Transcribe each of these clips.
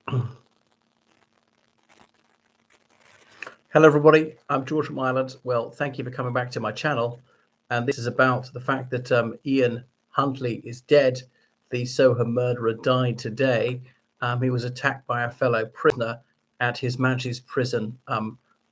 Hello, everybody. I'm George from Ireland. Well, thank you for coming back to my channel. And this is about the fact that Ian Huntley is dead. The Soham murderer died today. He was attacked by a fellow prisoner at His Majesty's prison,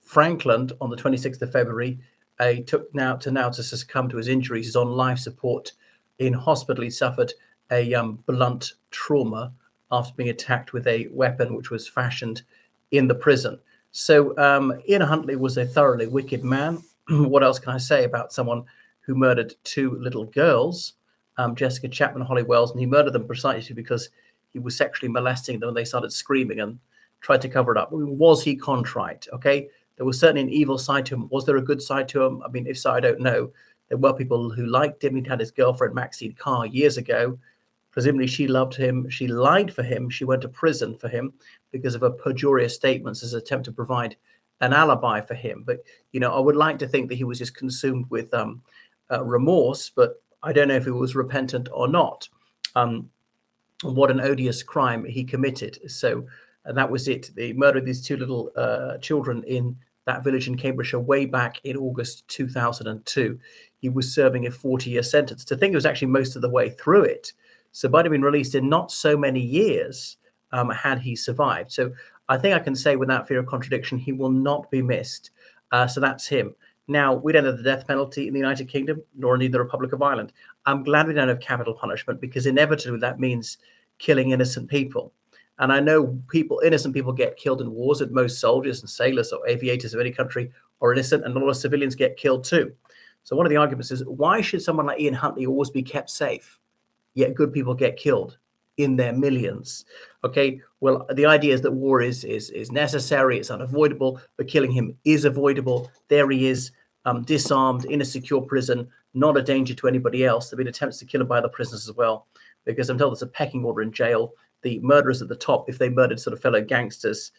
Frankland, on the 26th of February. He took now to succumb to his injuries. He's on life support in hospital. He suffered a blunt trauma after being attacked with a weapon which was fashioned in the prison. So Ian Huntley was a thoroughly wicked man. What else can I say about someone who murdered two little girls, Jessica Chapman and Holly Wells, and he murdered them precisely because he was sexually molesting them and they started screaming and tried to cover it up. I mean, was he contrite? Okay, there was certainly an evil side to him. Was there a good side to him? I mean, if so, I don't know. There were people who liked him. He'd had his girlfriend Maxine Carr years ago. Presumably she loved him. She lied for him. She went to prison for him because of her perjurious statements as an attempt to provide an alibi for him. But, you know, I would like to think that he was just consumed with remorse, but I don't know if he was repentant or not. What an odious crime he committed. So that was it. They murdered these two little children in that village in Cambridgeshire way back in August 2002. He was serving a 40-year sentence. To think he was actually most of the way through it. So might have been released in not so many years had he survived. So I think I can say without fear of contradiction, he will not be missed. So that's him. Now, we don't have the death penalty in the United Kingdom, nor indeed the Republic of Ireland. I'm glad we don't have capital punishment because inevitably that means killing innocent people. And I know innocent people get killed in wars, and most soldiers and sailors or aviators of any country are innocent, and a lot of civilians get killed too. So one of the arguments is, why should someone like Ian Huntley always be kept safe? Yet good people get killed in their millions. Okay, well, the idea is that war is necessary, it's unavoidable, but killing him is avoidable. There he is, disarmed in a secure prison, not a danger to anybody else. There have been attempts to kill him by other prisoners as well, because I'm told there's a pecking order in jail. The murderers at the top, if they murdered sort of fellow gangsters,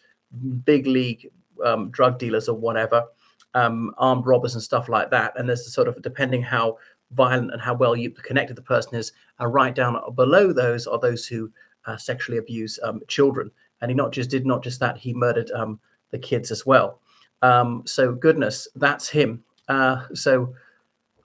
big league drug dealers or whatever, armed robbers and stuff like that, and there's a sort of, depending how violent and how well you connected the person is, right down below those are those who sexually abuse children. And he did not just that, he murdered the kids as well. So goodness, that's him. So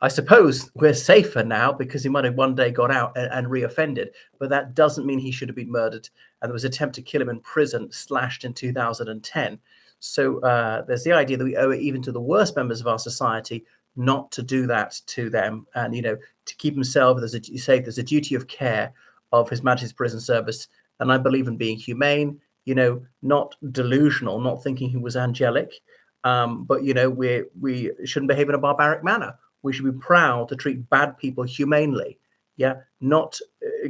I suppose we're safer now because he might have one day got out and reoffended, but that doesn't mean he should have been murdered. And there was an attempt to kill him in prison, slashed in 2010. So there's the idea that we owe it even to the worst members of our society not to do that to them, and to keep himself. There's a duty of care of His Majesty's Prison Service, and I believe in being humane. Not delusional, not thinking he was angelic, but we shouldn't behave in a barbaric manner. We should be proud to treat bad people humanely. Yeah, not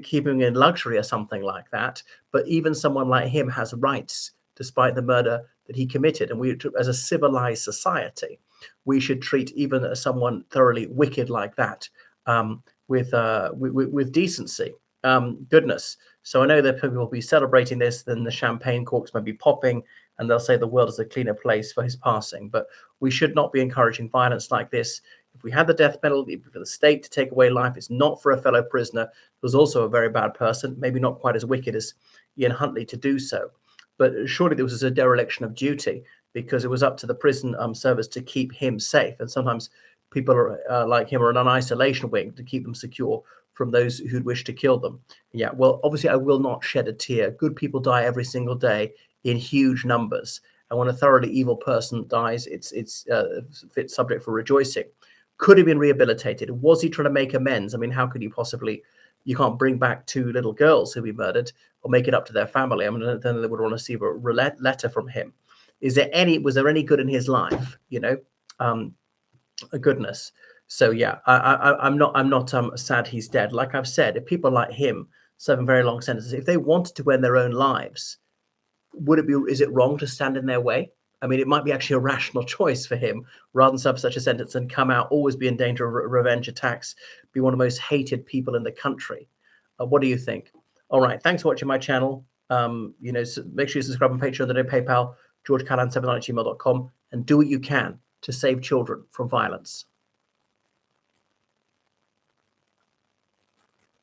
keeping in luxury or something like that. But even someone like him has rights, despite the murder that he committed. And we, as a civilized society, we should treat even someone thoroughly wicked like that with decency. Goodness. So I know that people will be celebrating this, then the champagne corks may be popping, and they'll say the world is a cleaner place for his passing. But we should not be encouraging violence like this. If we had the death penalty for the state to take away life, it's not for a fellow prisoner who was also a very bad person, maybe not quite as wicked as Ian Huntley, to do so. But surely this was a dereliction of duty, because it was up to the prison service to keep him safe. And sometimes people are, like him, are in an isolation wing to keep them secure from those who'd wish to kill them. Yeah, well, obviously I will not shed a tear. Good people die every single day in huge numbers. And when a thoroughly evil person dies, it's fit subject for rejoicing. Could he have been rehabilitated? Was he trying to make amends? I mean, how could you possibly... You can't bring back two little girls who he murdered or make it up to their family. I mean, then they would want to see a letter from him. Was there any good in his life? Goodness. So yeah, I'm not sad he's dead. Like I've said, if people like him serving very long sentences, if they wanted to end their own lives, is it wrong to stand in their way? I mean, it might be actually a rational choice for him, rather than serve such a sentence and come out, always be in danger of revenge attacks, be one of the most hated people in the country. What do you think? All right, thanks for watching my channel. So make sure you subscribe on Patreon, the PayPal, georgecallan7@gmail.com, and do what you can to save children from violence.